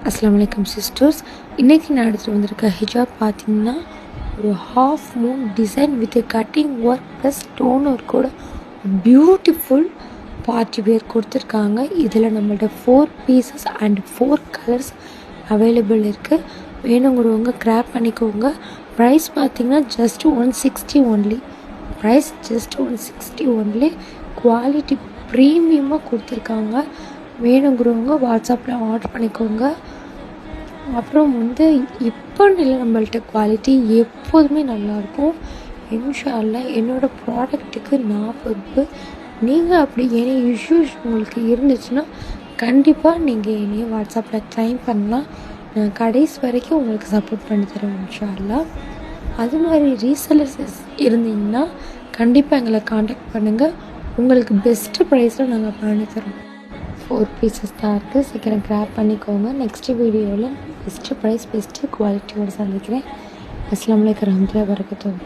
அஸ்ஸலாமு அலைக்கும் சிஸ்டர்ஸ். இன்றைக்கி நான் எடுத்துகிட்டு வந்திருக்க ஹிஜாப் பார்த்திங்கன்னா ஒரு half moon design with cutting work plus stone ஒர்க்கோட பியூட்டிஃபுல் பார்ட்டி வேர் கொடுத்துருக்காங்க. இதில் நம்மள்ட்ட 4 பீசஸ் அண்ட் 4 கலர்ஸ் அவைலபிள் இருக்குது. வேணுங்கிறவங்க கிராப் பண்ணிக்கோங்க. ப்ரைஸ் பார்த்திங்கன்னா just 160 only. Price just 160 only. Quality ப்ரீமியமாக கொடுத்துருக்காங்க. வேணுங்கிறவங்க வாட்ஸ்அப்பில் ஆர்டர் பண்ணிக்கோங்க. அப்புறம் இப்போ இல்லை, நம்மள்ட்ட குவாலிட்டி எப்போதுமே நல்லாயிருக்கும். இன்ஷா அல்லாஹ் என்னோடய ப்ராடக்ட்டுக்கு நான் பொறுப்பு. நீங்கள் அப்படி எனி இஷ்யூஸ் உங்களுக்கு இருந்துச்சுன்னா கண்டிப்பாக நீங்கள் என்னைய வாட்ஸ்அப்பில் டைம் பண்ணலாம். நான் கடைசி வரைக்கும் உங்களுக்கு சப்போர்ட் பண்ணி தரேன் இன்ஷா அல்லாஹ். அது மாதிரி ரீசெல்லர்ஸ் இருந்தீங்கன்னா கண்டிப்பாக எங்களை காண்டாக்ட் பண்ணுங்கள். உங்களுக்கு பெஸ்ட்டு ப்ரைஸில் நாங்கள் பண்ணித்தரோம். 4 பீசஸ் தான் இருக்குது. சீக்கிரம் கிராப் பண்ணிக்கோங்க. நெக்ஸ்ட்டு வீடியோவில் பெஸ்ட்டு ப்ரைஸ் பெஸ்ட்டு குவாலிட்டியோடு சந்திக்கிறேன். அஸ்ஸலாமு அலைக்கும் வரஹ்மத்துல்லாஹி வபரகாத்துஹு.